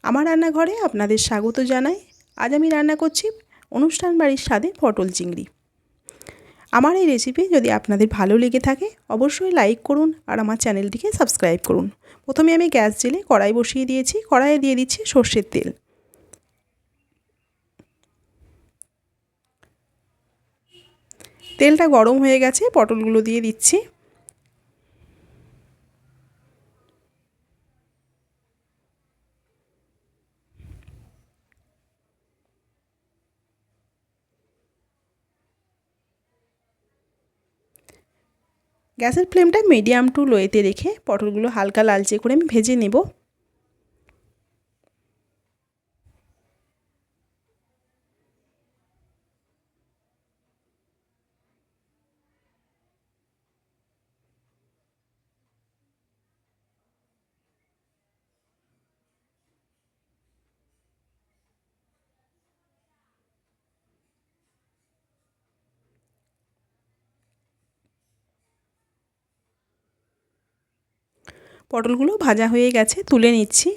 আমার রান্নাঘরে আপনাদের স্বাগত জানাই। আজ আমি রান্না করছি অনুষ্ঠান বাড়ির স্বাদে পটল চিংড়ি। আমার এই রেসিপি যদি আপনাদের ভালো লেগে থাকে অবশ্যই লাইক করুন আর আমার চ্যানেলটিকে সাবস্ক্রাইব করুন। প্রথমে আমি গ্যাস জেলে কড়াই বসিয়ে দিয়েছি। কড়াইয়ে দিয়ে দিচ্ছি সর্ষের তেল। তেলটা গরম হয়ে গেছে, পটলগুলো দিয়ে দিচ্ছি। গ্যাসের ফ্লেমটা মিডিয়াম টু লোতে রেখে পটলগুলো হালকা লালচে করে আমি ভেজে নেব। পটলগুলো ভাজা হয়ে গেছে, তুলে নিচ্ছি।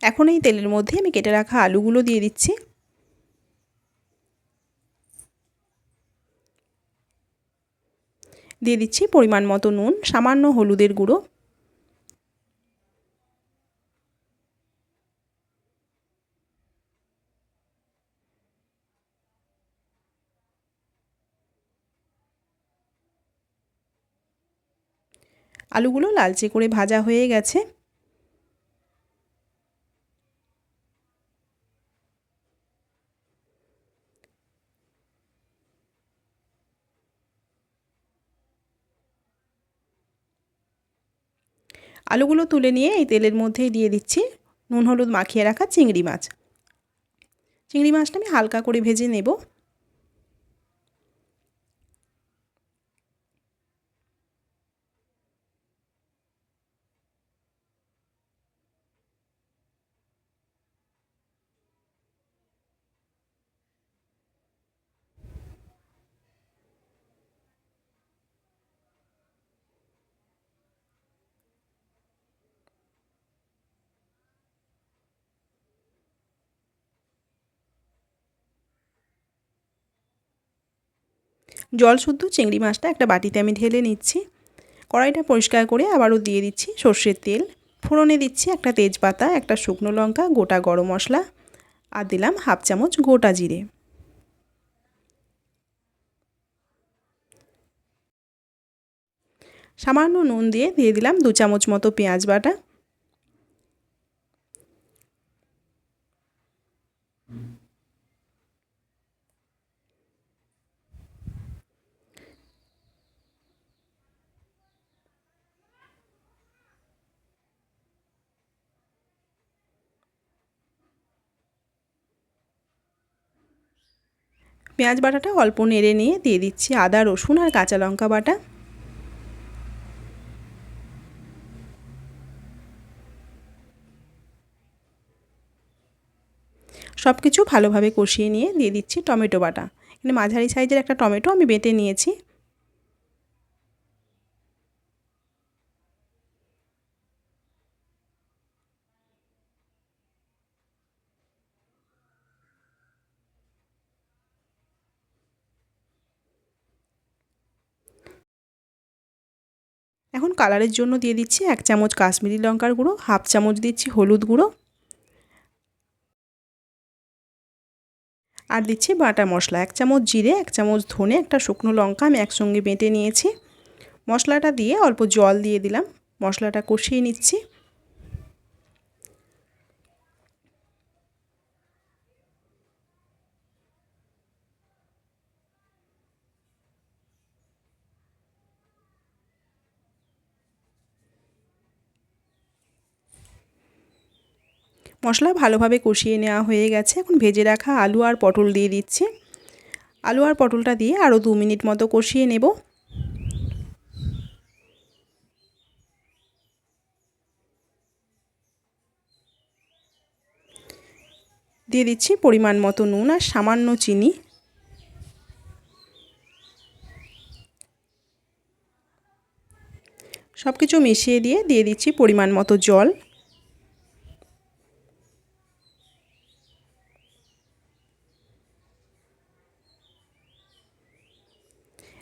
এখন এই তেলের মধ্যে আমি কেটে রাখা আলুগুলো দিয়ে দিচ্ছি। দিয়ে দিচ্ছি পরিমাণ মতো নুন, সামান্য হলুদের গুঁড়ো, আলুগুলো লালচে করে ভাজা হয়ে গেছে। আলুগুলো তুলে নিয়ে এই তেলের মধ্যেই দিয়ে দিচ্ছি নুন হলুদ মাখিয়ে রাখা চিংড়ি মাছ। চিংড়ি মাছটা আমি হালকা করে ভেজে নেব। জল শুদ্ধ চিংড়ি মাছটা একটা বাটিতে আমি ঢেলে নিচ্ছি। কড়াইটা পরিষ্কার করে আবারও দিয়ে দিচ্ছি সর্ষের তেল। ফোড়নে দিচ্ছি একটা তেজপাতা, একটা শুকনো লঙ্কা, গোটা গরম মশলা আর দিলাম হাফ চামচ গোটা জিরে। সামান্য নুন দিয়ে দিলাম 2 চামচ মতো পেঁয়াজ বাটা। পেঁয়াজ বাটাটা অল্প নেড়ে নিয়ে দিয়ে দিচ্ছি আদা রসুন আর কাঁচা লঙ্কা বাটা। সব কিছু ভালোভাবে কষিয়ে নিয়ে দিয়ে দিচ্ছি টমেটো বাটা। এখানে মাঝারি সাইজের একটা টমেটো আমি বেটে নিয়েছি। এখন কালারের জন্য দিয়ে দিচ্ছি 1 চামচ কাশ্মীরি লঙ্কার গুঁড়ো, হাফ চামচ দিচ্ছি হলুদ গুঁড়ো আর দিচ্ছি বাটা মশলা 1 চামচ জিরে, 1 চামচ ধনে, একটা শুকনো লঙ্কা আমি একসঙ্গে বেটে নিয়েছি। মশলাটা দিয়ে অল্প জল দিয়ে দিলাম, মশলাটা কষিয়ে নিচ্ছি। মশলা ভালোভাবে কষিয়ে নেওয়া হয়ে গেছে। এখন ভেজে রাখা আলু আর পটল দিয়ে দিচ্ছি। আলু আর পটলটা দিয়ে আরও 2 মিনিট মতো কষিয়ে নেব। দিয়ে দিচ্ছি পরিমাণ মতো নুন আর সামান্য চিনি। সব কিছু মিশিয়ে দিয়ে দিচ্ছি পরিমাণ মতো জল।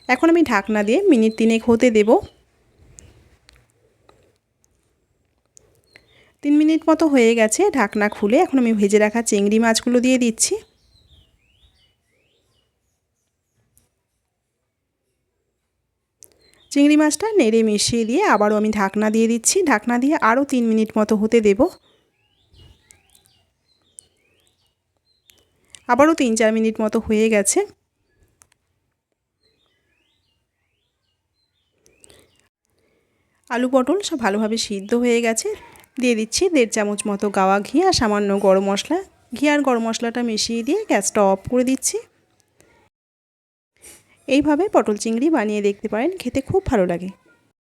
এখন আমি ঢাকনা দিয়ে মিনিট 3 হতে দেব। 3 মিনিট মতো হয়ে গেছে। ঢাকনা খুলে এখন আমি ভেজে রাখা চিংড়ি মাছগুলো দিয়ে দিচ্ছি। চিংড়ি মাছটা নেড়ে মিশিয়ে দিয়ে আবারও আমি ঢাকনা দিয়ে দিচ্ছি। ঢাকনা দিয়ে আরও 3 মিনিট মতো হতে দেব। আবারও 3-4 মিনিট মতো হয়ে গেছে। আলু পটল সব ভালোভাবে সিদ্ধ হয়ে গেছে। দিয়ে দিচ্ছি 1.5 চামচ মতো গাওয়া ঘি আর সামান্য গরম মশলা। ঘি আর গরম মশলাটা মিশিয়ে দিয়ে গ্যাসটা অফ করে দিচ্ছি। এইভাবে পটল চিংড়ি বানিয়ে দেখতে পারেন, খেতে খুব ভালো লাগে।